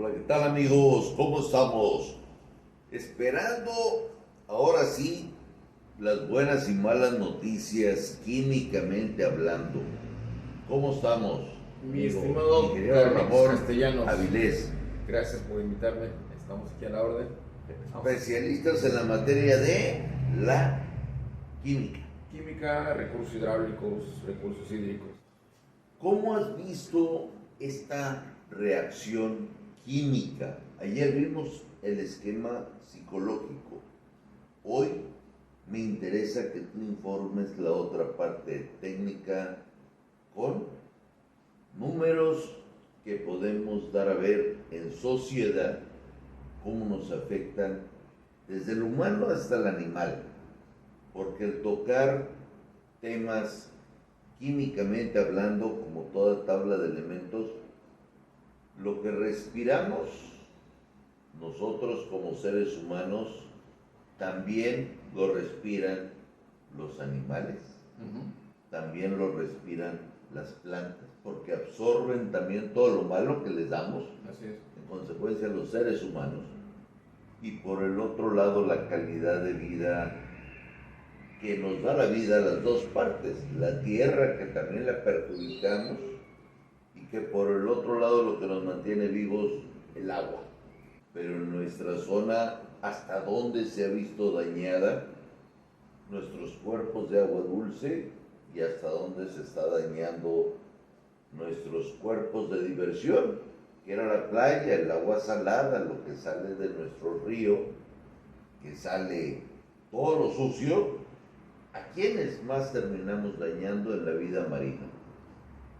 Hola, ¿qué tal amigos? ¿Cómo estamos? Esperando, ahora sí, las buenas y malas noticias químicamente hablando. ¿Cómo estamos, Mi amigo? estimado Ingeniero Carlitos Ramón Castellanos, Avilés, gracias por invitarme. Estamos aquí a la orden. especialistas en la materia de la química. Química, recursos hidráulicos, recursos hídricos. ¿Cómo has visto esta reacción química? Ayer vimos el esquema psicológico. Hoy me interesa que tú informes la otra parte técnica con números que podemos dar a ver en sociedad, cómo nos afectan desde el humano hasta el animal, porque el tocar temas químicamente hablando, como toda tabla de elementos, lo que respiramos nosotros como seres humanos también lo respiran los animales, también lo respiran las plantas, porque absorben también todo lo malo que les damos, Así es. en consecuencia los seres humanos, y por el otro lado la calidad de vida que nos da la vida, las dos partes, la tierra que también la perjudicamos, y que por el otro lado lo que nos mantiene vivos, el agua. Pero en nuestra zona, hasta dónde se ha visto dañada nuestros cuerpos de agua dulce y hasta dónde se está dañando nuestros cuerpos de diversión, que era la playa, el agua salada, lo que sale de nuestro río, que sale todo lo sucio. ¿A quiénes más terminamos dañando en la vida marina?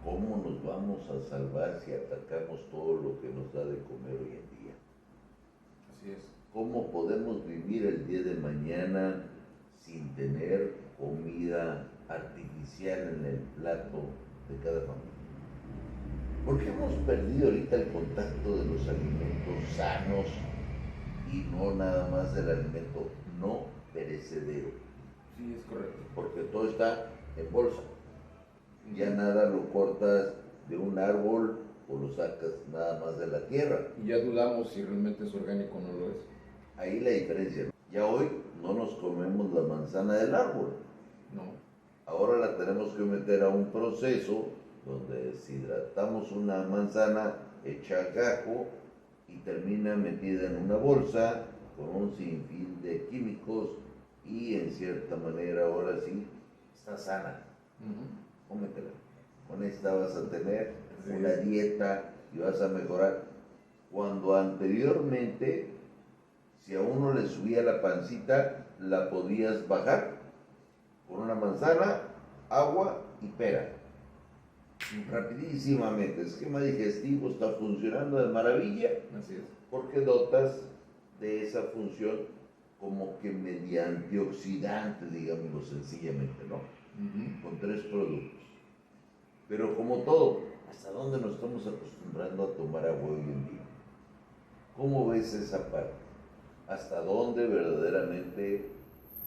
¿Cómo nos vamos a salvar si atacamos todo lo que nos da de comer hoy en día? Así es. ¿Cómo podemos vivir el día de mañana sin tener comida artificial en el plato de cada familia? Porque hemos perdido ahorita el contacto de los alimentos sanos y no nada más del alimento no perecedero. Sí, es correcto. Porque todo está en bolsa. Ya nada lo cortas de un árbol o lo sacas nada más de la tierra. Y ya dudamos si realmente es orgánico o no lo es. Ahí la diferencia. Ya hoy no nos comemos la manzana del árbol. No. Ahora la tenemos que meter a un proceso donde deshidratamos una manzana hecha gajo y termina metida en una bolsa con un sinfín de químicos y en cierta manera ahora sí está sana. Cómetela. Con esta vas a tener una dieta y vas a mejorar. Cuando anteriormente, si a uno le subía la pancita, la podías bajar con una manzana, agua y pera. Rapidísimamente, el esquema digestivo está funcionando de maravilla. Así es. Porque dotas de esa función como que mediante antioxidante, digámoslo sencillamente, ¿no? Con 3 productos. Pero como todo, ¿hasta dónde nos estamos acostumbrando a tomar agua hoy en día? ¿Cómo ves esa parte? ¿Hasta dónde verdaderamente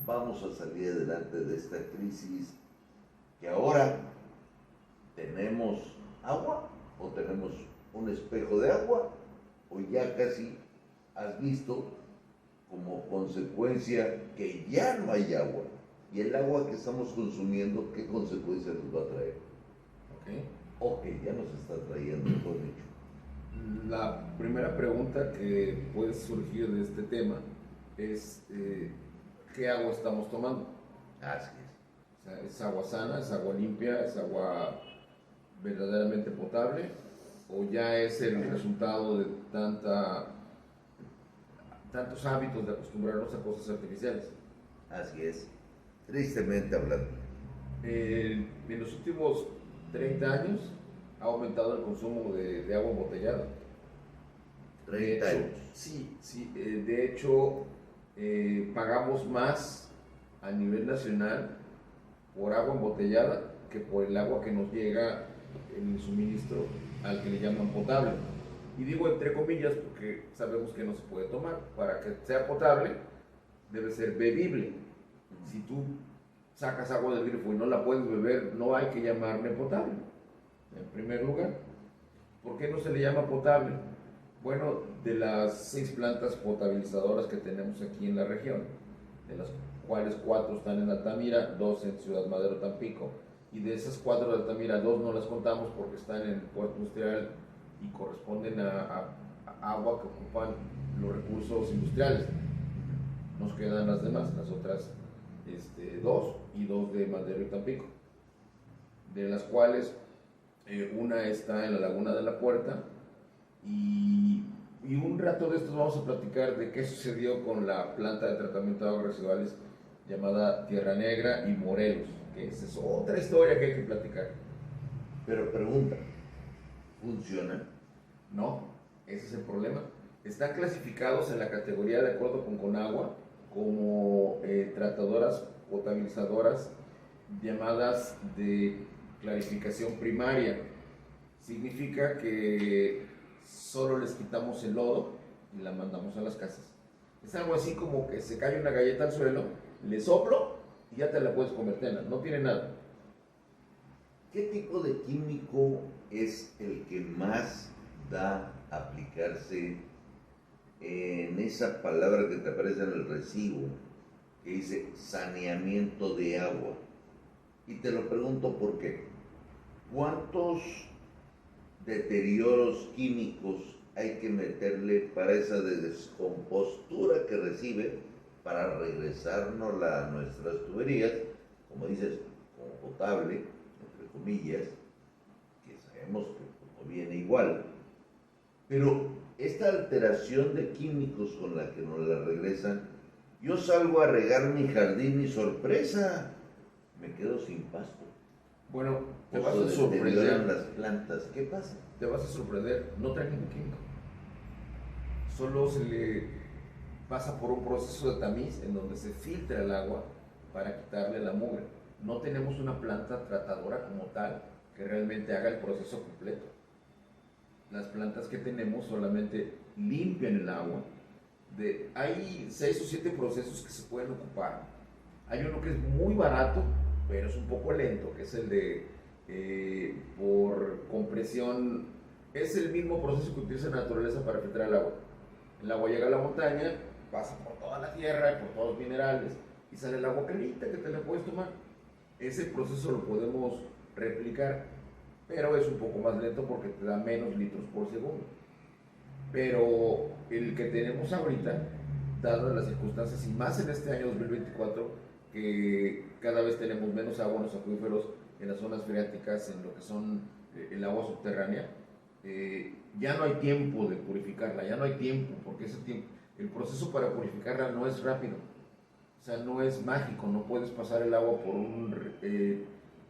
vamos a salir adelante de esta crisis que ahora tenemos agua o tenemos un espejo de agua o ya casi has visto como consecuencia que ya no hay agua? Y el agua que estamos consumiendo, ¿qué consecuencias nos va a traer? Ok, ya nos está trayendo, mejor dicho. La primera pregunta que puede surgir de este tema es ¿qué agua estamos tomando? Así es. O sea, ¿es agua sana, es agua limpia, es agua verdaderamente potable? ¿O ya es el resultado de tantos hábitos de acostumbrarnos a cosas artificiales? Así es. Tristemente hablando. En los últimos 30 años ha aumentado el consumo de agua embotellada. 30 años. Sí, de hecho pagamos más a nivel nacional por agua embotellada que por el agua que nos llega en el suministro al que le llaman potable. Y digo entre comillas porque sabemos que no se puede tomar. Para que sea potable debe ser bebible. Si tú sacas agua del grifo y no la puedes beber, no hay que llamarle potable. En primer lugar, ¿por qué no se le llama potable? Bueno, de las 6 plantas potabilizadoras que tenemos aquí en la región, de las cuales 4 están en Altamira, 2 en Ciudad Madero, Tampico, y de esas 4 de Altamira, 2 no las contamos porque están en el puerto industrial y corresponden a agua que ocupan los recursos industriales. Nos quedan las demás, las otras 2 y 2 de Madero y Tampico, de las cuales una está en la Laguna de la Puerta. Y un rato de estos vamos a platicar de qué sucedió con la planta de tratamiento de aguas residuales llamada Tierra Negra y Morelos, que esa es otra historia que hay que platicar. Pero pregunta, ¿funciona? No, ese es el problema. Están clasificados en la categoría, de acuerdo con Conagua, como tratadoras potabilizadoras llamadas de clarificación primaria. Significa que solo les quitamos el lodo y la mandamos a las casas. Es algo así como que se cae una galleta al suelo, le soplo y ya te la puedes comer, no tiene nada. ¿Qué tipo de químico es el que más da a aplicarse en esa palabra que te aparece en el recibo, que dice saneamiento de agua? Y te lo pregunto por qué. ¿Cuántos deterioros químicos hay que meterle para esa descompostura que recibe para regresárnosla a nuestras tuberías, como dices, como potable, entre comillas, que sabemos que no viene igual? Pero esta alteración de químicos con la que nos la regresan, yo salgo a regar mi jardín y sorpresa, me quedo sin pasto. Bueno, te O vas se a sorprender. deterioran las plantas. ¿Qué pasa? Te vas a sorprender, no trae ningún químico. Solo se le pasa por un proceso de tamiz en donde se filtra el agua para quitarle la mugre. No tenemos una planta tratadora como tal que realmente haga el proceso completo. Las plantas que tenemos solamente limpian el agua. Hay 6 o 7 procesos que se pueden ocupar. Hay uno que es muy barato, pero es un poco lento, que es el de por compresión. Es el mismo proceso que utiliza la naturaleza para filtrar el agua. El agua llega a la montaña, pasa por toda la tierra, por todos los minerales, y sale el agua clarita que te la puedes tomar. Ese proceso lo podemos replicar, pero es un poco más lento porque te da menos litros por segundo. Pero el que tenemos ahorita, dadas las circunstancias, y más en este año 2024, que cada vez tenemos menos agua en los acuíferos, en las zonas freáticas, en lo que son el agua subterránea, ya no hay tiempo de purificarla, ya no hay tiempo, porque el proceso para purificarla no es rápido, o sea, no es mágico, no puedes pasar el agua por un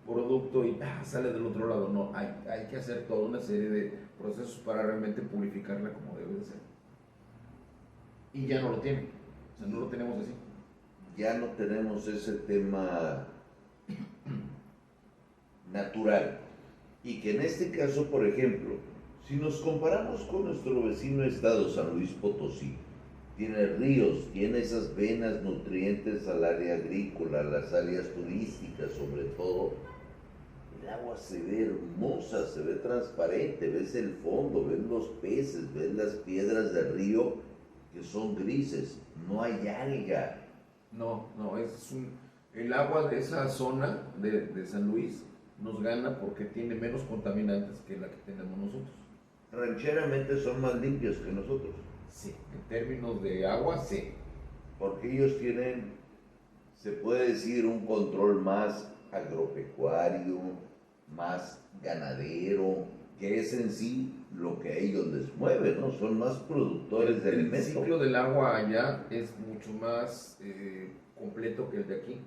producto y sale del otro lado, no, hay que hacer toda una serie de procesos para realmente purificarla como debe de ser. Y ya no lo tienen, o sea, no lo tenemos así. Ya no tenemos ese tema natural. Y que en este caso, por ejemplo, si nos comparamos con nuestro vecino estado, San Luis Potosí, tiene ríos, tiene esas venas nutrientes al área agrícola, a las áreas turísticas sobre todo. El agua se ve hermosa, se ve transparente, ves el fondo, ves los peces, ves las piedras del río que son grises, no hay alga. No, el agua de esa zona de San Luis nos gana porque tiene menos contaminantes que la que tenemos nosotros. Rancheramente son más limpios que nosotros. Sí, en términos de agua, sí. Porque ellos tienen, se puede decir, un control más agropecuario, más ganadero, que es en sí lo que a ellos les mueve, ¿no? Son más productores de alimentos. El ciclo del agua allá es mucho más completo que el de aquí.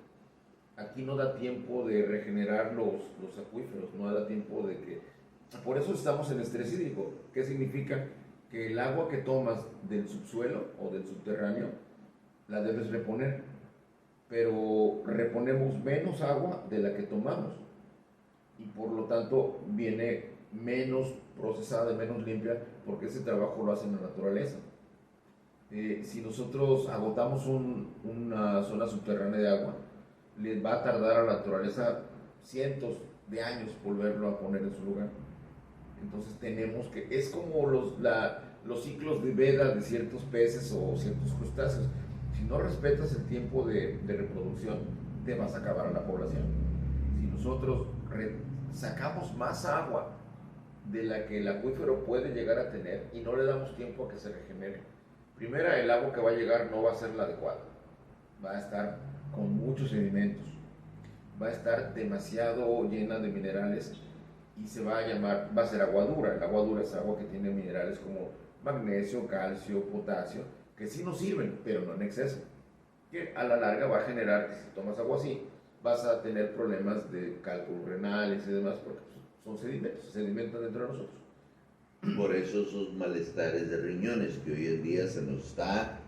Aquí no da tiempo de regenerar los acuíferos, no da tiempo de que... Por eso estamos en estrés hídrico. ¿Qué significa? Que el agua que tomas del subsuelo o del subterráneo la debes reponer, pero reponemos menos agua de la que tomamos y por lo tanto viene menos procesada, menos limpia, porque ese trabajo lo hace la naturaleza. Si nosotros agotamos una zona subterránea de agua, les va a tardar a la naturaleza cientos de años volverlo a poner en su lugar. Entonces tenemos que, es como la los ciclos de vida de ciertos peces o ciertos crustáceos. Si no respetas el tiempo de reproducción, te vas a acabar a la población. Si nosotros sacamos más agua de la que el acuífero puede llegar a tener y no le damos tiempo a que se regenere, primera, el agua que va a llegar no va a ser la adecuada, va a estar con muchos sedimentos, va a estar demasiado llena de minerales y se va a llamar, va a ser agua dura. El agua dura es agua que tiene minerales como magnesio, calcio, potasio, que sí nos sirven, pero no en exceso, que a la larga va a generar que si tomas agua así, vas a tener problemas de cálculos renales y demás, porque son sedimentos, se sedimentan dentro de nosotros. Por eso esos malestares de riñones que hoy en día se nos está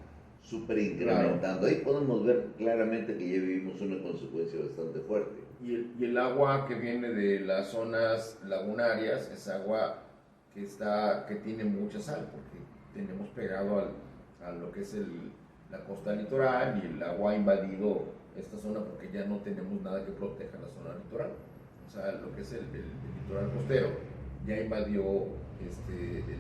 súper incrementando. Claro. Ahí podemos ver claramente que ya vivimos una consecuencia bastante fuerte. Y el agua que viene de las zonas lagunarias es agua que tiene mucha sal, porque tenemos pegado a lo que es la costa litoral, y el agua ha invadido esta zona porque ya no tenemos nada que proteja la zona litoral. O sea, lo que es el litoral costero ya invadió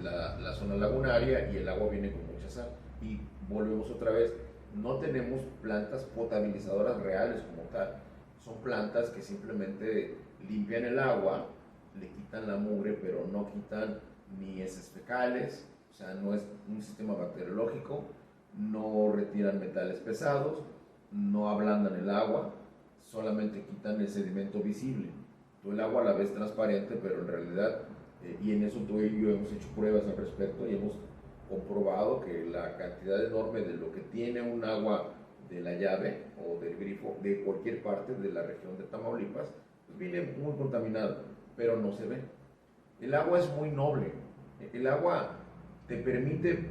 la zona lagunaria y el agua viene con mucha sal. Y volvemos otra vez, no tenemos plantas potabilizadoras reales como tal. Son plantas que simplemente limpian el agua, le quitan la mugre, pero no quitan ni heces fecales, o sea, no es un sistema bacteriológico, no retiran metales pesados, no ablandan el agua, solamente quitan el sedimento visible. Tú el agua la ves transparente, pero en realidad, y en eso tú y yo hemos hecho pruebas al respecto y hemos comprobado que la cantidad enorme de lo que tiene un agua de la llave o del grifo de cualquier parte de la región de Tamaulipas, pues viene muy contaminado, pero no se ve. El agua es muy noble. El agua te permite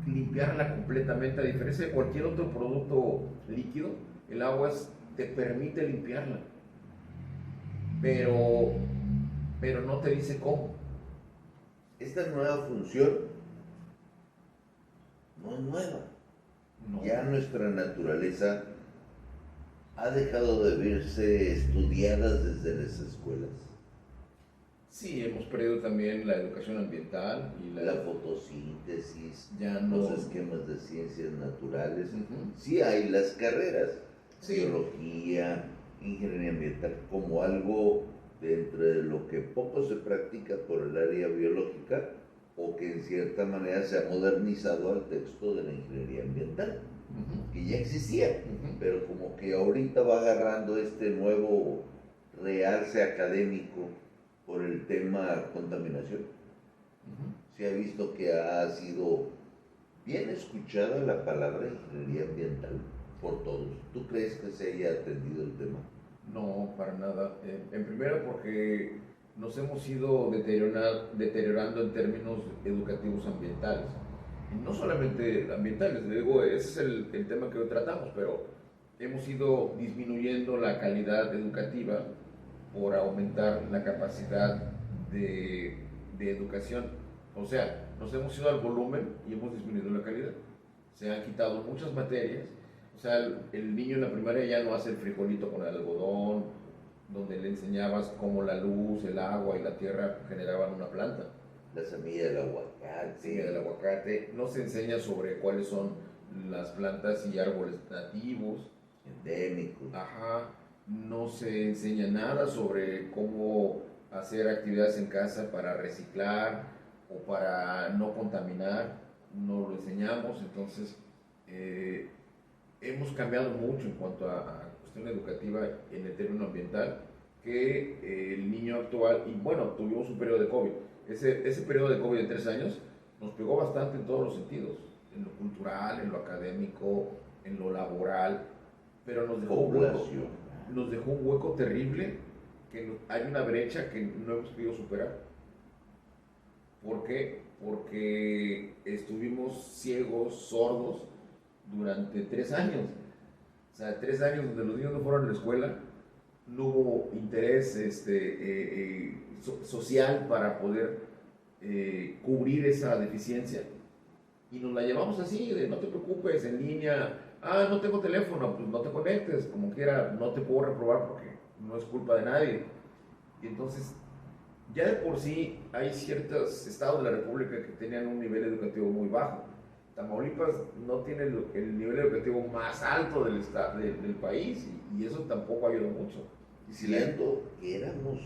limpiarla completamente, a diferencia de cualquier otro producto líquido. El agua te permite limpiarla, pero no te dice cómo. Esta nueva función no es nueva. No. Ya nuestra naturaleza ha dejado de verse estudiada desde las escuelas. Sí, hemos perdido también la educación ambiental y la fotosíntesis, ya no... los esquemas de ciencias naturales. Sí hay las carreras, sí. Biología, ingeniería ambiental, como algo dentro de lo que poco se practica por el área biológica, o que en cierta manera se ha modernizado al texto de la ingeniería ambiental, que ya existía, pero como que ahorita va agarrando este nuevo realce académico por el tema contaminación. Se ha visto que ha sido bien escuchada la palabra ingeniería ambiental por todos. ¿Tú crees que se haya atendido el tema? No, para nada. En primero porque nos hemos ido deteriorando en términos educativos ambientales. Y no solamente ambientales, digo, ese es el tema que hoy tratamos, pero hemos ido disminuyendo la calidad educativa por aumentar la capacidad de educación. O sea, nos hemos ido al volumen y hemos disminuido la calidad. Se han quitado muchas materias. O sea, el niño en la primaria ya no hace el frijolito con el algodón, donde le enseñabas cómo la luz, el agua y la tierra generaban una planta. La semilla del aguacate. La semilla del aguacate. No se enseña sobre cuáles son las plantas y árboles nativos. Endémicos. Ajá. No se enseña nada sobre cómo hacer actividades en casa para reciclar o para no contaminar. No lo enseñamos, entonces hemos cambiado mucho en cuanto a cuestión educativa en el término ambiental, que el niño actual, y bueno, tuvimos un periodo de COVID. Ese periodo de COVID de 3 años nos pegó bastante en todos los sentidos, en lo cultural, en lo académico, en lo laboral, pero nos dejó un hueco terrible, que hay una brecha que no hemos podido superar. ¿Por qué? Porque estuvimos ciegos, sordos, durante 3 años. O sea, 3 años donde los niños no fueron a la escuela, no hubo interés social para poder cubrir esa deficiencia. Y nos la llevamos así, de no te preocupes, en línea. Ah, no tengo teléfono, pues no te conectes, como quiera, no te puedo reprobar porque no es culpa de nadie. Y entonces Ya de por sí hay ciertos estados de la República que tenían un nivel educativo muy bajo. Tamaulipas no tiene el nivel educativo más alto del país y eso tampoco ayuda mucho. Y si Siendo que éramos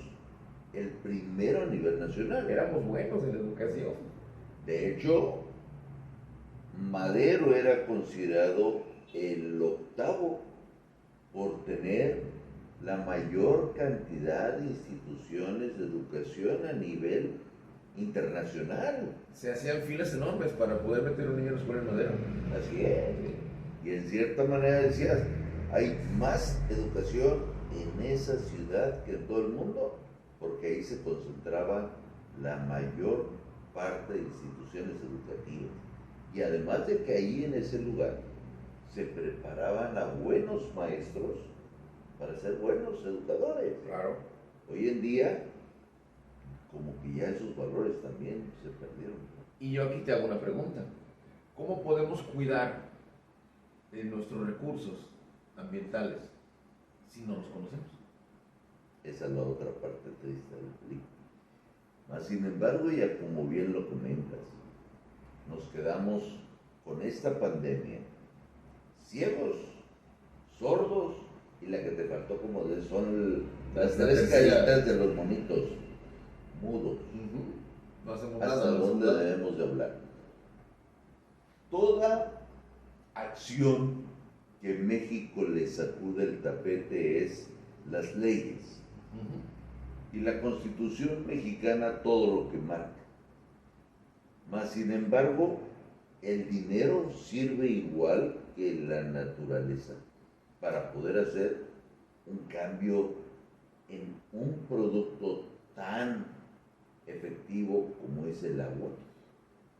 el primero a nivel nacional. éramos buenos en la educación. De hecho, Madero era considerado el octavo por tener la mayor cantidad de instituciones de educación a nivel internacional. Se hacían filas enormes para poder meter a un niño en la escuela de Madero. Así es. Y en cierta manera decías, hay más educación en esa ciudad que en todo el mundo, porque ahí se concentraba la mayor parte de instituciones educativas. Y además de que ahí en ese lugar se preparaban a buenos maestros para ser buenos educadores. Claro. Hoy en día, como que ya esos valores también se perdieron. Y yo aquí te hago una pregunta. ¿Cómo podemos cuidar de nuestros recursos ambientales si no los conocemos? Esa es la otra parte triste del película. Mas, sin embargo, ya como bien lo comentas, nos quedamos con esta pandemia ciegos, sordos y la que te faltó como de son las tres caritas de los monitos, mudos. No hacemos ¿Hasta nada. dónde debemos de hablar? Toda acción que México le sacude el tapete es las leyes. Y la Constitución mexicana todo lo que marca. Mas, sin embargo, el dinero sirve igual que la naturaleza para poder hacer un cambio en un producto tan efectivo como es el agua.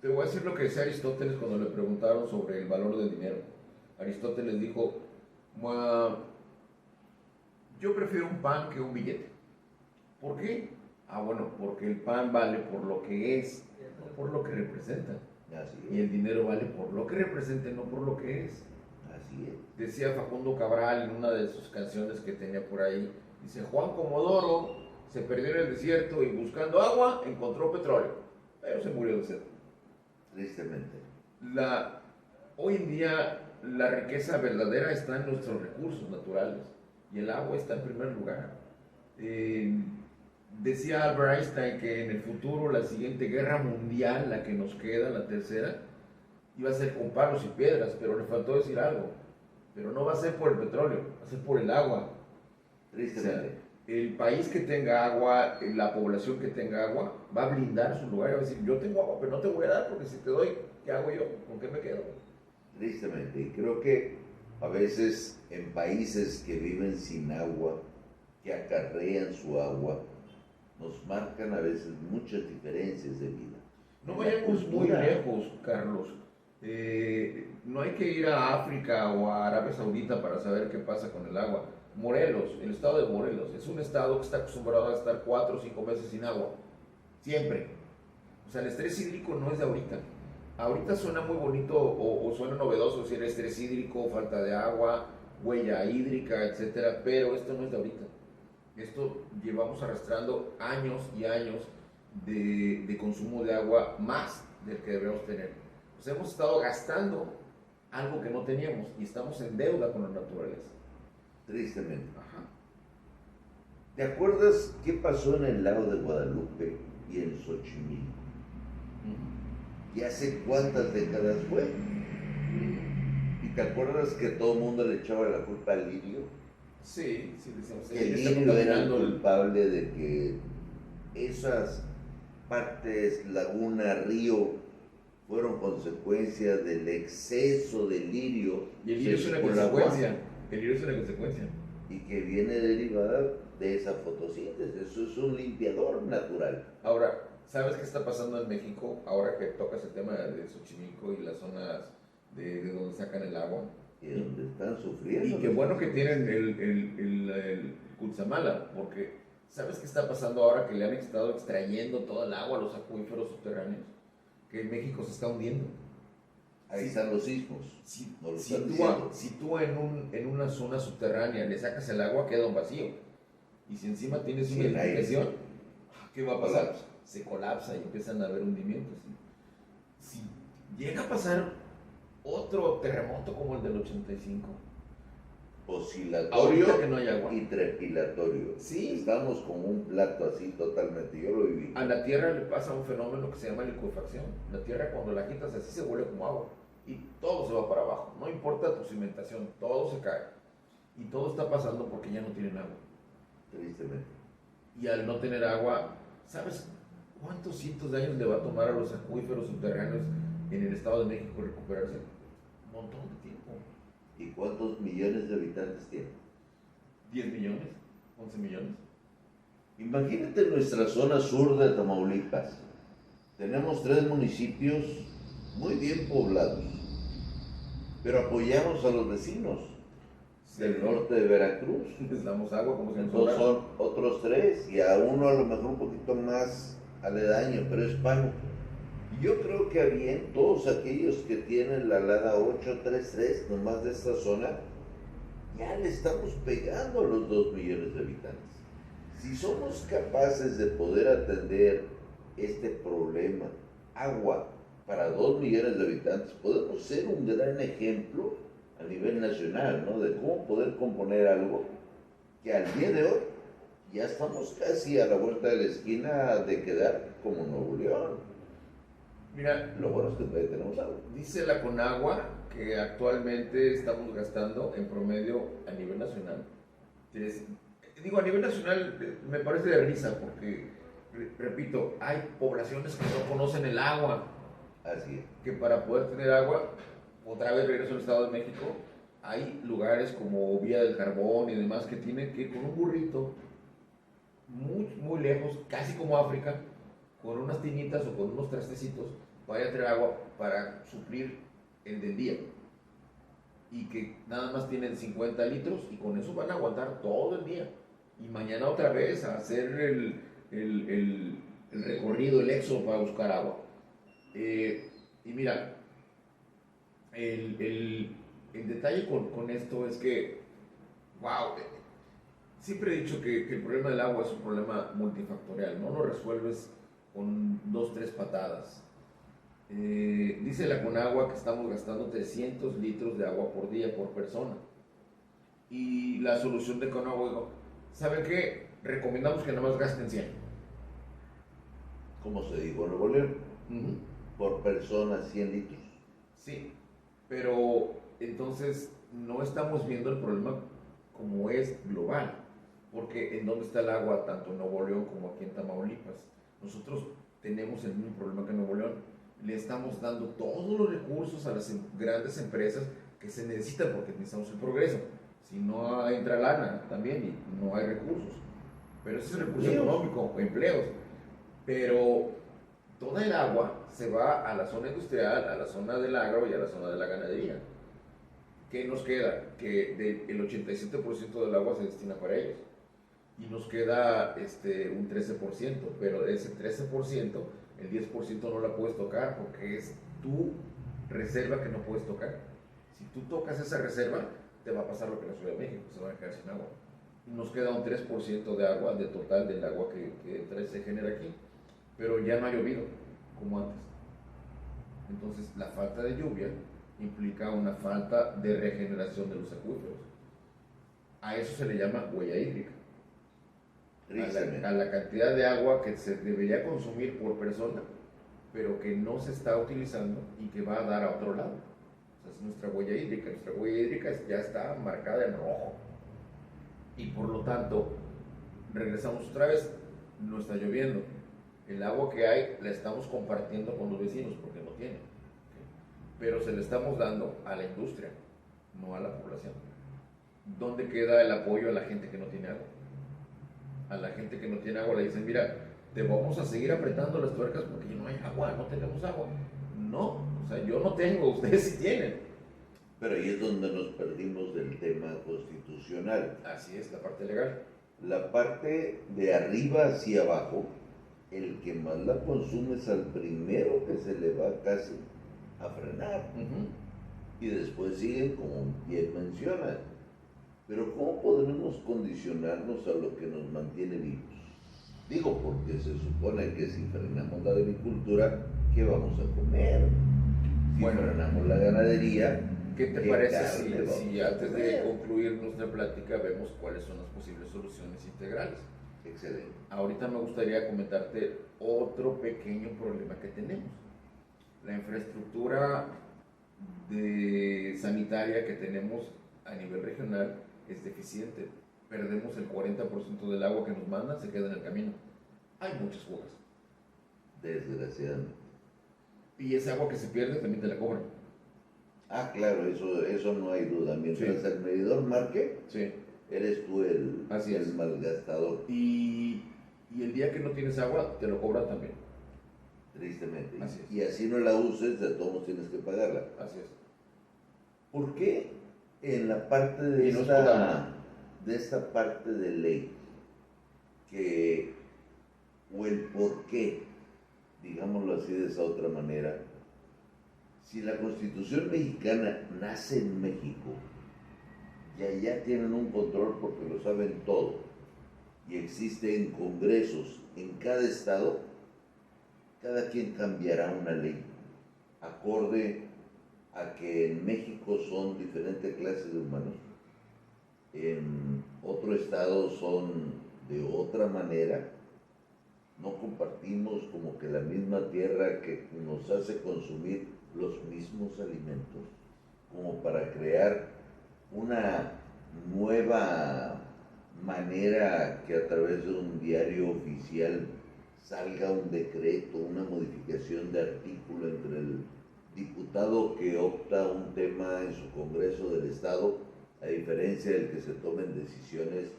Te voy a decir lo que decía Aristóteles cuando le preguntaron sobre el valor del dinero. Aristóteles dijo, yo prefiero un pan que un billete. ¿Por qué? Bueno, porque el pan vale por lo que es, no por lo que representa. Así Y el dinero vale por lo que representa, no por lo que es. Así es. Decía Facundo Cabral en una de sus canciones que tenía por ahí, dice, Juan Comodoro se perdió en el desierto y buscando agua encontró petróleo, pero se murió de sed. Tristemente. Hoy en día la riqueza verdadera está en nuestros recursos naturales y el agua está en primer lugar. Decía Albert Einstein que en el futuro la siguiente guerra mundial, la que nos queda, la tercera, iba a ser con palos y piedras, pero le faltó decir algo. Pero no va a ser por el petróleo, va a ser por el agua. Tristemente. O sea, el país que tenga agua, la población que tenga agua, va a blindar su lugar y va a decir, yo tengo agua, pero no te voy a dar porque si te doy, ¿qué hago yo? ¿Con qué me quedo? Tristemente. Y creo que a veces en países que viven sin agua, que acarrean su agua, nos marcan a veces muchas diferencias de vida. No vayamos muy lejos, Carlos. No hay que ir a África o a Arabia Saudita para saber qué pasa con el agua. Morelos, el estado de Morelos, es un estado que está acostumbrado a estar 4 o 5 meses sin agua. Siempre. O sea, el estrés hídrico no es de ahorita. Ahorita suena muy bonito o suena novedoso decir estrés hídrico, falta de agua, huella hídrica, etcétera, pero esto no es de ahorita. Esto llevamos arrastrando años y años de consumo de agua más del que debemos tener. Pues hemos estado gastando algo que no teníamos y estamos en deuda con la naturaleza. Tristemente. Ajá. ¿Te acuerdas qué pasó en el lago de Guadalupe y en Xochimilco? ¿Y hace cuántas décadas fue? ¿Y te acuerdas que todo el mundo le echaba la culpa al lirio? Sí, decíamos. Que el lirio era el culpable de que esas partes, laguna, río, fueron consecuencia del exceso de lirio. Y el lirio es una consecuencia. El lirio es una consecuencia. Y que viene derivada de esa fotosíntesis. Eso es un limpiador natural. Ahora, ¿sabes qué está pasando en México ahora que tocas el tema de Xochimilco y las zonas de donde sacan el agua? Y donde están sufriendo. Y qué bueno que tienen el Cutzamala, porque ¿sabes qué está pasando ahora que le han estado extrayendo toda el agua a los acuíferos subterráneos? Que México se está hundiendo. Ahí están los sismos. Si tú en una zona subterránea le sacas el agua, queda un vacío. Y si encima tienes una edificación, ¿qué va a pasar? Se colapsa y empiezan a haber hundimientos. Si llega a pasar otro terremoto como el del 85, oscilatorio ahorita que no hay agua, y trepilatorio. sí, Estamos con un plato así totalmente. Yo lo viví. a la Tierra le pasa un fenómeno que se llama licuefacción. La Tierra, cuando la quitas así, se vuelve como agua y todo se va para abajo. No importa tu cimentación, todo se cae. Y todo está pasando porque ya no tienen agua. Tristemente. Y al no tener agua, ¿sabes cuántos cientos de años le va a tomar a los acuíferos subterráneos en el Estado de México recuperarse? Un montón de tiempo. ¿Y cuántos millones de habitantes tiene? 10 millones, 11 millones. Imagínate nuestra zona sur de Tamaulipas. Tenemos 3 municipios muy bien poblados, pero apoyamos a los vecinos del norte de Veracruz. Les damos agua como si nos Entonces sobrara. son otros 3 y a uno a lo mejor un poquito más aledaño, pero es pago. Y yo creo que a bien todos aquellos que tienen la Lada 833, nomás de esta zona, ya le estamos pegando a los 2 millones de habitantes. Si somos capaces de poder atender este problema, agua para 2 millones de habitantes, podemos ser un gran ejemplo a nivel nacional, ¿no? De cómo poder componer algo que al día de hoy ya estamos casi a la vuelta de la esquina de quedar como Nuevo León. Mira, Lo bueno es que todavía tenemos agua. dice la Conagua que actualmente estamos gastando en promedio a nivel nacional. Digo, a nivel nacional me parece de risa porque, repito, hay poblaciones que no conocen el agua, Así es. que para poder tener agua, otra vez regreso al Estado de México, hay lugares como Villa del Carbón y demás que tienen que ir con un burrito muy, muy lejos, casi como África, con unas tinitas o con unos trastecitos para ir a traer agua para suplir el del día. Y que nada más tienen 50 litros y con eso van a aguantar todo el día. Y mañana otra vez a hacer el recorrido, el éxodo para buscar agua. Y mira, el detalle con esto es que, wow, siempre he dicho que el problema del agua es un problema multifactorial, no lo resuelves con 2, 3 patadas. Dice la Conagua que estamos gastando 300 litros de agua por día por persona. Y la solución de Conagua, digo, ¿saben qué? Recomendamos que nada más gasten 100. Como se dijo en Nuevo León, por persona 100 litros. Sí, pero entonces no estamos viendo el problema como es global, porque ¿en dónde está el agua tanto en Nuevo León como aquí en Tamaulipas? Nosotros tenemos el mismo problema que en Nuevo León, le estamos dando todos los recursos a las grandes empresas que se necesitan porque necesitamos el progreso, si no entra lana también y no hay recursos, pero ese es el recurso económico, empleos, pero toda el agua se va a la zona industrial, a la zona del agro y a la zona de la ganadería. ¿Qué nos queda? Que el 87% del agua se destina para ellos. Y nos queda un 13%, pero de ese 13%, el 10% no la puedes tocar porque es tu reserva que no puedes tocar. Si tú tocas esa reserva, te va a pasar lo que en la Ciudad de México, se van a quedar sin agua. Y nos queda un 3% de agua, de total del agua que se genera aquí. Pero ya no ha llovido como antes. Entonces, la falta de lluvia implica una falta de regeneración de los acuíferos. A eso se le llama huella hídrica. A la cantidad de agua que se debería consumir por persona, pero que no se está utilizando y que va a dar a otro lado. O sea, es nuestra huella hídrica. Nuestra huella hídrica ya está marcada en rojo. Y por lo tanto, regresamos otra vez, no está lloviendo. El agua que hay la estamos compartiendo con los vecinos porque no tienen. Pero se le estamos dando a la industria, no a la población. ¿Dónde queda el apoyo a la gente que no tiene agua? A la gente que no tiene agua le dicen, mira, te vamos a seguir apretando las tuercas porque no hay agua, no tenemos agua. No, o sea, yo no tengo, ustedes sí tienen. Pero ahí es donde nos perdimos del tema constitucional. Así es, la parte legal. La parte de arriba hacia abajo, el que más la consume es al primero que se le va casi a frenar. Y después siguen como bien mencionan. Pero ¿cómo podemos condicionarnos a lo que nos mantiene vivos? Digo, porque se supone que si frenamos la agricultura, ¿qué vamos a comer? Si Bueno, frenamos la ganadería, ¿qué te ¿qué parece carne vamos si a antes de comer? concluir nuestra plática vemos cuáles son las posibles soluciones integrales? Excelente. Ahorita me gustaría comentarte otro pequeño problema que tenemos. La infraestructura sanitaria que tenemos a nivel regional es deficiente. Perdemos el 40% del agua que nos mandan, se queda en el camino. Hay muchas fugas. Desgraciadamente. Y esa agua que se pierde también te la cobran. Ah, claro, eso no hay duda. Mientras Sí. el medidor marque, Sí. eres tú Así el es. malgastador, Y el día que no tienes agua, te lo cobran también. tristemente. Así es. Y así no la uses, de todos modos tienes que pagarla. Así es. ¿Por qué en la parte Y no es potable. de esta parte de ley, o el por qué, digámoslo así de esa otra manera, si la Constitución mexicana nace en México y allá tienen un control porque lo saben todo y existen congresos en cada estado, cada quien cambiará una ley acorde a que en México son diferentes clases de humanos, en otro estado son de otra manera, no compartimos como que la misma tierra que nos hace consumir los mismos alimentos, como para crear una nueva manera que a través de un diario oficial salga un decreto, una modificación de artículo entre el diputado que opta un tema en su Congreso del Estado, a diferencia del que se tomen decisiones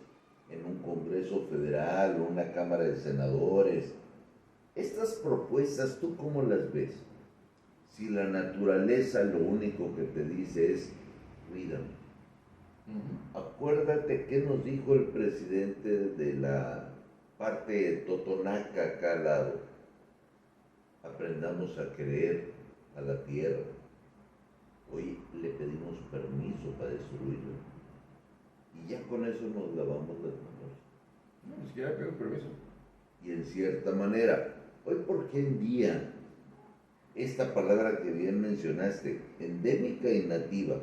en un Congreso federal o una Cámara de Senadores. Estas propuestas, ¿tú cómo las ves? Si la naturaleza lo único que te dice es, cuídame. Acuérdate qué nos dijo el presidente de la parte de Totonaca acá al lado. Aprendamos a querer a la tierra. Hoy le pedimos permiso para destruirla. Y ya con eso nos lavamos las manos. No, ni siquiera pido permiso. Y en cierta manera, hoy por qué en día, esta palabra que bien mencionaste, endémica y nativa,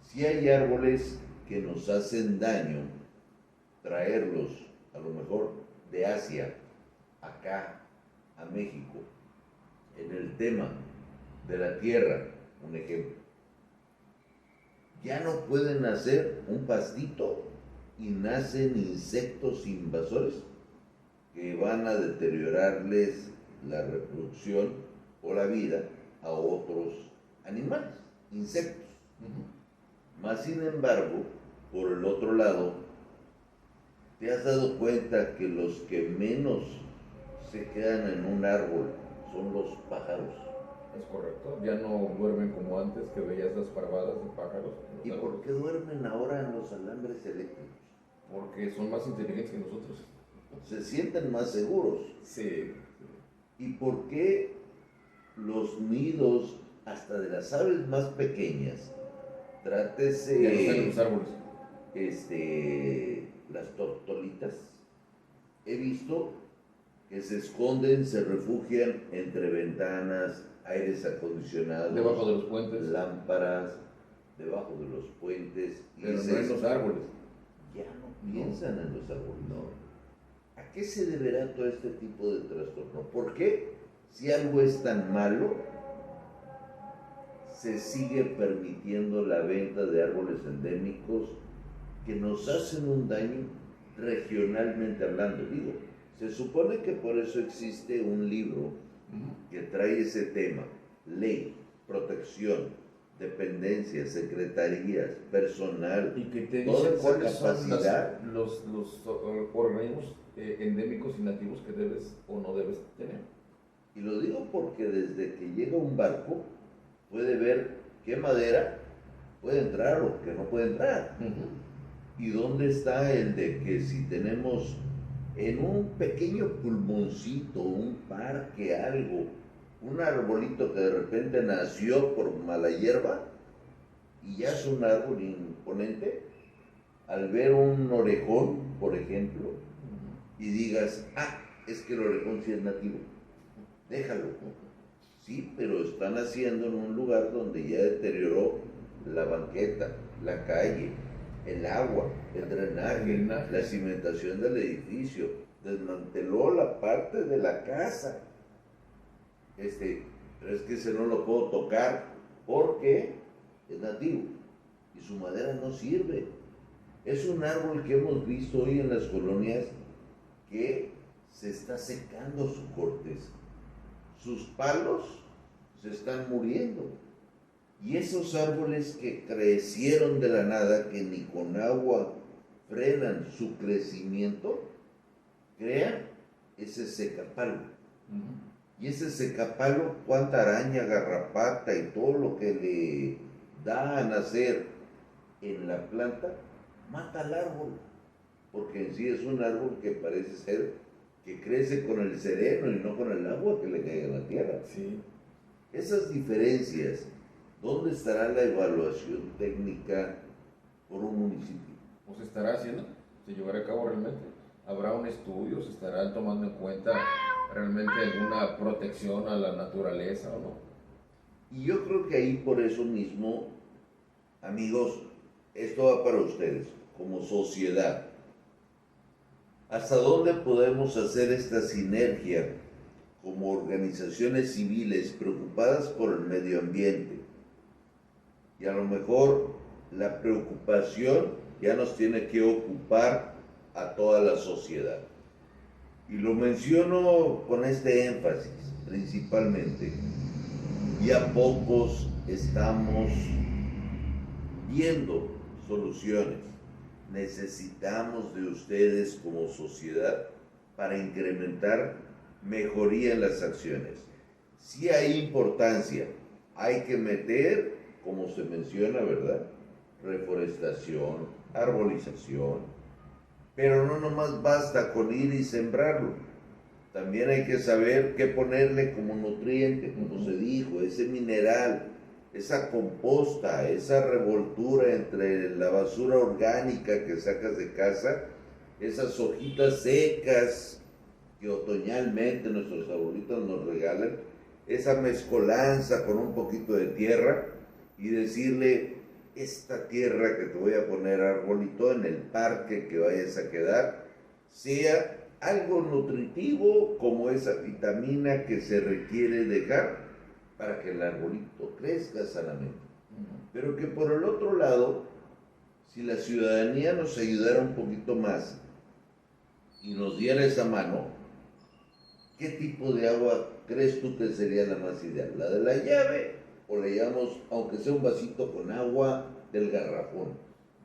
si hay árboles que nos hacen daño, traerlos a lo mejor de Asia, acá, a México, en el tema de la tierra, un ejemplo, ya no pueden hacer un pastito y nacen insectos invasores que van a deteriorarles la reproducción o la vida a otros animales, insectos. Más sin embargo, por el otro lado, ¿te has dado cuenta que los que menos se quedan en un árbol son los pájaros? Es correcto. Ya no duermen como antes, que veías las parvadas de pájaros. ¿Y por qué duermen ahora en los alambres eléctricos? Porque son más inteligentes que nosotros. Se sienten más seguros. Sí. ¿Y por qué los nidos, hasta de las aves más pequeñas, trátese Ya no están en los árboles. las tortolitas, he visto que se esconden, se refugian entre ventanas, aires acondicionados, Debajo de los puentes. lámparas, debajo de los puentes, y Pero no en los árboles. ya no piensan en los árboles. No. ¿A qué se deberá todo este tipo de trastorno? ¿Por qué, si algo es tan malo, se sigue permitiendo la venta de árboles endémicos que nos hacen un daño regionalmente hablando? Digo, se supone que por eso existe un libro que trae ese tema: ley, protección, dependencias, secretarías, personal, Y que te toda dicen esa cuáles son capacidad. los organismos endémicos y nativos que debes o no debes tener. Y lo digo porque desde que llega un barco puede ver qué madera puede entrar o qué no puede entrar. ¿Y dónde está el de que si tenemos en un pequeño pulmoncito, un parque, algo, un arbolito que de repente nació por mala hierba y ya es un árbol imponente? Al ver un orejón, por ejemplo, y digas, es que el orejón sí es nativo, déjalo. Sí, pero están haciendo en un lugar donde ya deterioró la banqueta, la calle, el agua, el drenaje, la cimentación del edificio, desmanteló la parte de la casa. Pero es que ese no lo puedo tocar porque es nativo y su madera no sirve. Es un árbol que hemos visto hoy en las colonias que se está secando su corteza. Sus palos se están muriendo. Y esos árboles que crecieron de la nada, que ni con agua frenan su crecimiento, crean ese secapalo. Y ese secapalo, cuánta araña, garrapata y todo lo que le da a nacer en la planta, mata al árbol. Porque en sí es un árbol que parece ser que crece con el sereno y no con el agua que le caiga a la tierra. Sí. Esas diferencias, ¿dónde estará la evaluación técnica por un municipio? ¿O se estará haciendo? ¿Se llevará a cabo realmente? ¿Habrá un estudio? ¿Se estará tomando en cuenta realmente alguna protección a la naturaleza o no? Y yo creo que ahí por eso mismo, amigos, esto va para ustedes, como sociedad. ¿Hasta dónde podemos hacer esta sinergia como organizaciones civiles preocupadas por el medio ambiente? Y a lo mejor la preocupación ya nos tiene que ocupar a toda la sociedad. Y lo menciono con este énfasis, principalmente. Ya pocos estamos viendo soluciones. Necesitamos de ustedes como sociedad para incrementar mejoría en las acciones. Sí hay importancia, hay que meter, como se menciona, ¿verdad? Reforestación, arbolización, pero no nomás basta con ir y sembrarlo. También hay que saber qué ponerle como nutriente, como se dijo, ese mineral, esa composta, esa revoltura entre la basura orgánica que sacas de casa, esas hojitas secas que otoñalmente nuestros abuelitos nos regalan, esa mezcolanza con un poquito de tierra y decirle, esta tierra que te voy a poner arbolito en el parque que vayas a quedar, sea algo nutritivo como esa vitamina que se requiere dejar para que el arbolito crezca sanamente. Pero que por el otro lado, si la ciudadanía nos ayudara un poquito más y nos diera esa mano, ¿qué tipo de agua crees tú que sería la más ideal? ¿La de la llave o le llamamos, aunque sea un vasito con agua, del garrafón?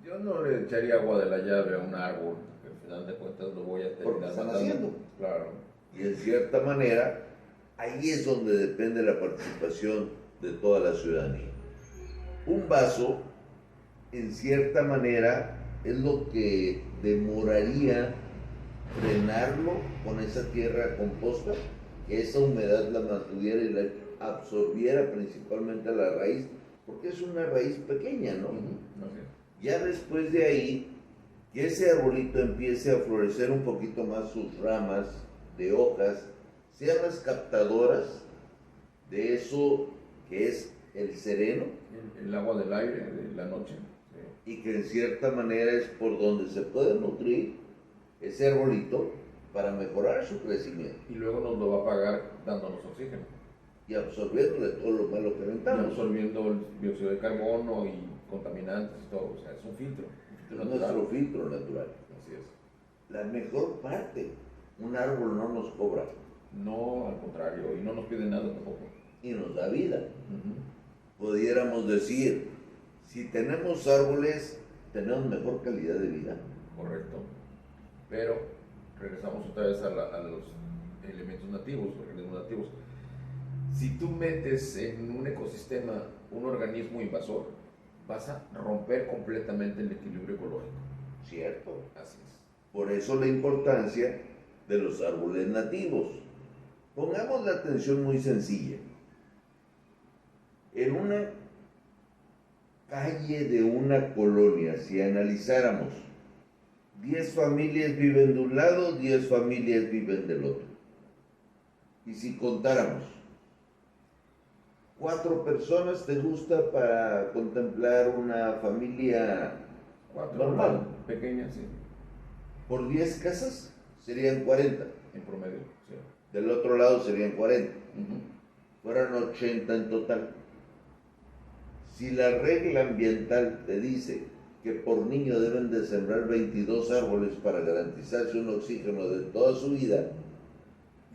Yo no le echaría agua de la llave a un árbol, que al final de cuentas lo voy a terminar están matando. haciendo. Claro. Y en cierta manera, ahí es donde depende la participación de toda la ciudadanía. Un vaso, en cierta manera, es lo que demoraría frenarlo con esa tierra composta, que esa humedad la mantuviera y la absorbiera principalmente a la raíz, porque es una raíz pequeña, ¿no? Ya después de ahí, que ese arbolito empiece a florecer un poquito más sus ramas de hojas, sean las captadoras de eso que es el sereno. El agua del aire, de la noche. Sí. Y que en cierta manera es por donde se puede nutrir ese arbolito para mejorar su crecimiento. Y luego nos lo va a pagar dándonos oxígeno. Y absorbiéndole todo lo malo que aventamos. Y absorbiendo el dióxido de carbono y contaminantes y todo. O sea, es un filtro. Es nuestro filtro natural. Así es. La mejor parte, un árbol no nos cobra. No, al contrario, y no nos pide nada tampoco. Y nos da vida. Pudiéramos decir, si tenemos árboles, tenemos mejor calidad de vida. Correcto. Pero regresamos otra vez a los elementos nativos, organismos nativos. Si tú metes en un ecosistema un organismo invasor, vas a romper completamente el equilibrio ecológico. Cierto. Así es. Por eso la importancia de los árboles nativos. Pongamos la atención muy sencilla. En una calle de una colonia, si analizáramos 10 familias viven de un lado, 10 familias viven del otro. Y si contáramos, 4 personas te gusta para contemplar una familia 4 normal. Pequeñas, sí. Por 10 casas serían 40. En promedio, sí. Del otro lado serían 40. Uh-huh. Fueran 80 en total. Si la regla ambiental te dice que por niño deben de sembrar 22 árboles para garantizarse un oxígeno de toda su vida,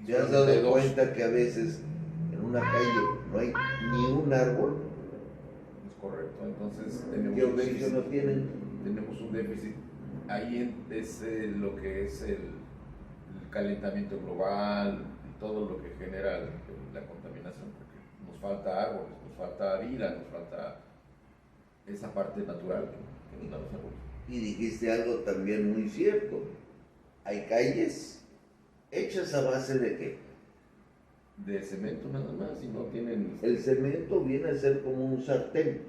¿te has dado cuenta que a veces en una calle no hay ni un árbol? Es correcto, entonces tenemos ¿Qué oxígeno tienen? Tenemos un déficit. Ahí es lo que es el calentamiento global y todo lo que genera la contaminación, porque nos falta árboles, nos falta vida, nos falta esa parte natural que nos dan los árboles. Y dijiste algo también muy cierto. Hay calles hechas a base de ¿qué? De cemento nada más y no tienen... El cemento viene a ser como un sartén.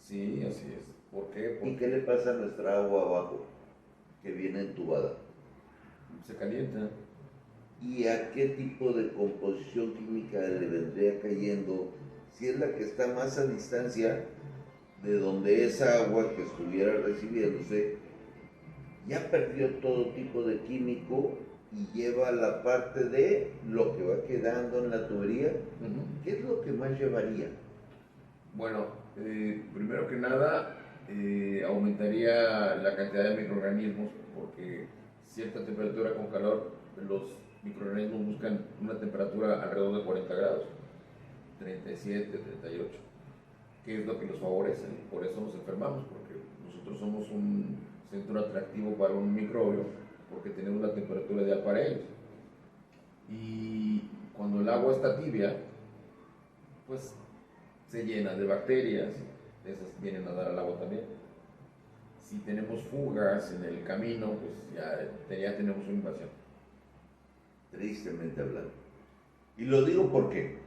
Sí, así es. ¿Por qué? ¿Y qué le pasa a nuestra agua abajo? Que viene entubada. Se calienta. ¿Y a qué tipo de composición química le vendría cayendo si es la que está más a distancia de donde esa agua que estuviera recibiéndose ya perdió todo tipo de químico y lleva la parte de lo que va quedando en la tubería? Uh-huh. ¿Qué es lo que más llevaría? Bueno, primero que nada, aumentaría la cantidad de microorganismos porque cierta temperatura con calor, los microorganismos buscan una temperatura alrededor de 40 grados, 37, 38, que es lo que los favorece. Por eso nos enfermamos, porque nosotros somos un centro atractivo para un microbio, porque tenemos la temperatura ideal para ellos. Y cuando el agua está tibia, pues se llena de bacterias, esas vienen a dar al agua también. Si tenemos fugas en el camino, pues ya tenemos una invasión. Tristemente hablando. Y lo digo porque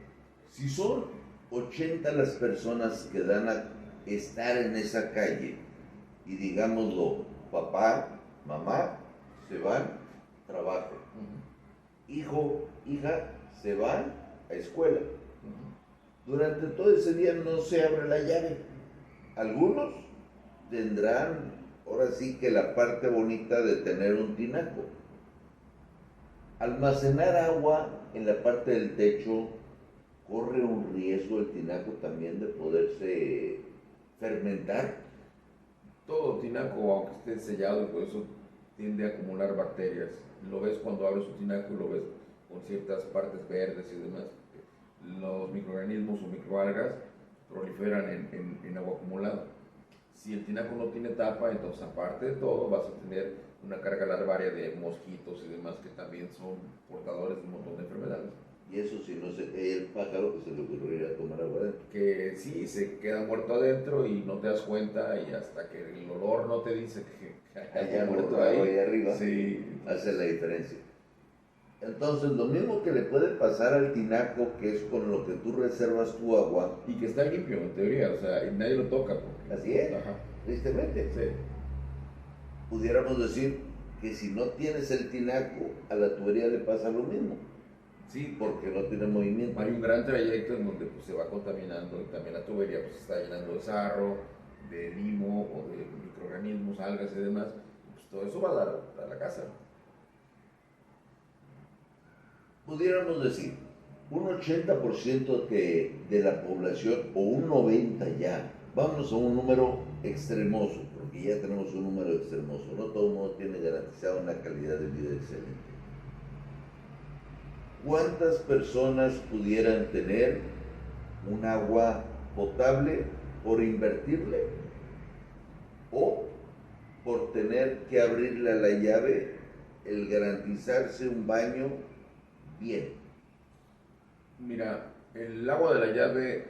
si son 80 las personas que dan a estar en esa calle, y digámoslo, papá, mamá, se van, trabajo. Uh-huh. Hijo, hija, se van a escuela. Uh-huh. Durante todo ese día no se abre la llave. Algunos tendrán, ahora sí que la parte bonita de tener un tinaco. Almacenar agua en la parte del techo corre un riesgo el tinaco también de poderse fermentar. Todo tinaco, aunque esté sellado, y por eso tiende a acumular bacterias. Lo ves cuando abres un tinaco, lo ves con ciertas partes verdes y demás. Los microorganismos o microalgas proliferan en agua acumulada. Si el tinaco no tiene tapa, entonces aparte de todo vas a tener una carga larvaria de mosquitos y demás que también son portadores de un montón de enfermedades. Y eso si no se cae el pájaro que se le ocurriría tomar agua adentro. Que sí, se queda muerto adentro y no te das cuenta y hasta que el olor no te dice que hay Allá muerto ahí arriba, sí, hace la diferencia. Entonces, lo mismo que le puede pasar al tinaco, que es con lo que tú reservas tu agua. Y que está limpio, en teoría, o sea, y nadie lo toca. Porque... Así es, Ajá. tristemente. Sí. Pudiéramos decir que si no tienes el tinaco, a la tubería le pasa lo mismo. Sí, porque no tiene movimiento. Hay un gran trayecto en donde pues, se va contaminando y también la tubería pues, se está llenando de sarro, de limo o de microorganismos, algas y demás. Pues, todo eso va a dar a la casa. Pudiéramos decir, un 80% de la población, o un 90% ya, vamos a un número extremoso, porque ya tenemos un número extremoso, no todo el mundo tiene garantizada una calidad de vida excelente. ¿Cuántas personas pudieran tener un agua potable por invertirle o por tener que abrirle a la llave el garantizarse un baño bien? Mira, el agua de la llave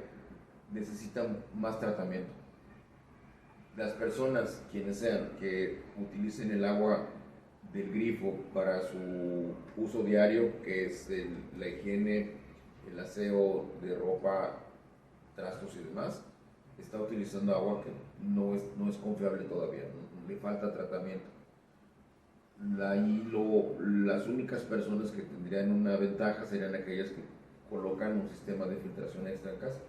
necesita más tratamiento. Las personas, quienes sean, que utilicen el agua del grifo para su uso diario, que es la higiene, el aseo de ropa, trastos y demás, está utilizando agua que no es confiable todavía, le falta tratamiento. las únicas personas que tendrían una ventaja serían aquellas que colocan un sistema de filtración extra en casa.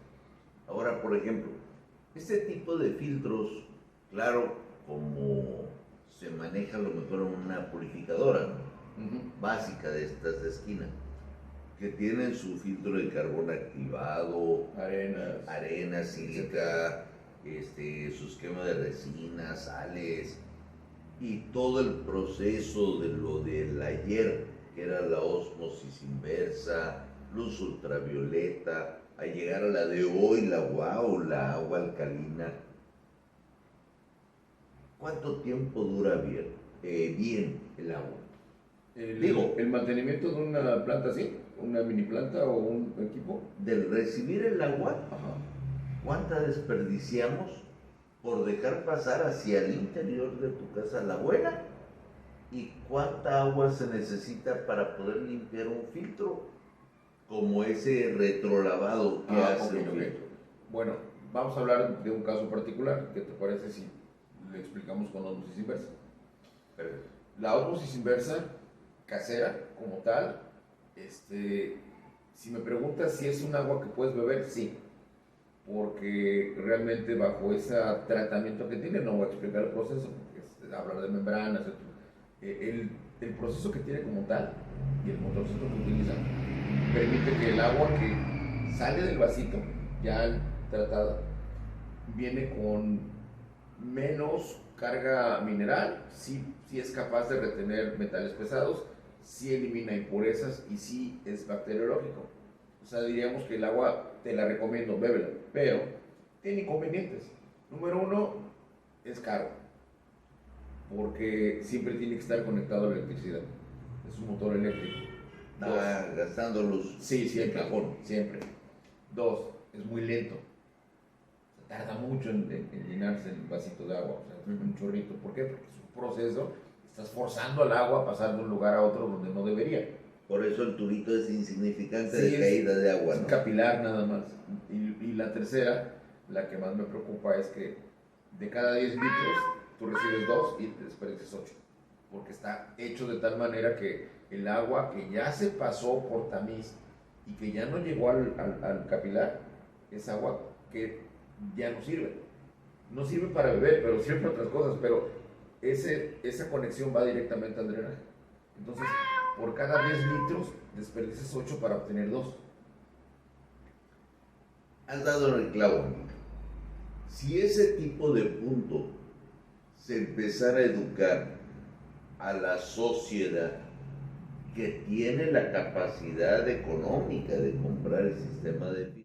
Ahora, por ejemplo, este tipo de filtros, claro, como se maneja a lo mejor en una purificadora, ¿no? Básica de estas de esquina, que tienen su filtro de carbón activado, arena, sílica, su esquema de resinas, sales, y todo el proceso de lo del ayer, que era la ósmosis inversa, luz ultravioleta, a llegar a la de hoy, la agua alcalina. ¿Cuánto tiempo dura bien el agua? El mantenimiento de una planta así, una mini planta o un equipo. Del recibir el agua, Ajá. ¿cuánta desperdiciamos por dejar pasar hacia el interior de tu casa la buena? ¿Y cuánta agua se necesita para poder limpiar un filtro? Como ese retrolavado que hace un filtro. Bueno, vamos a hablar de un caso particular. ¿Qué te parece si le explicamos con ósmosis inversa? Perfecto. La ósmosis inversa casera como tal, si me preguntas si es un agua que puedes beber, sí, porque realmente bajo ese tratamiento que tiene, no voy a explicar el proceso, porque es hablar de membranas, el proceso que tiene como tal y el motorcito que utiliza permite que el agua que sale del vasito ya tratada viene con menos carga mineral, sí es capaz de retener metales pesados, sí elimina impurezas y sí es bacteriológico. O sea, diríamos que el agua te la recomiendo, bébela, pero tiene inconvenientes. Número uno, es caro, porque siempre tiene que estar conectado a la electricidad. Es un motor eléctrico. Gastando luz. Sí, siempre. Siempre. Dos, es muy lento. Tarda mucho en llenarse el vasito de agua, o sea, un chorrito. ¿Por qué? Porque es un proceso, estás forzando al agua a pasar de un lugar a otro donde no debería. Por eso el tubito es insignificante de caída de agua, ¿no? Es capilar nada más. Y la tercera, la que más me preocupa es que de cada 10 litros tú recibes 2 y te desperdicias 8. Porque está hecho de tal manera que el agua que ya se pasó por tamiz y que ya no llegó al capilar, es agua que ya no sirve. No sirve para beber, pero sirve para otras cosas, pero esa conexión va directamente al drenaje. Entonces, por cada 10 litros desperdicias 8 para obtener 2. Has dado en el clavo. Si ese tipo de punto se empezara a educar a la sociedad que tiene la capacidad económica de comprar el sistema de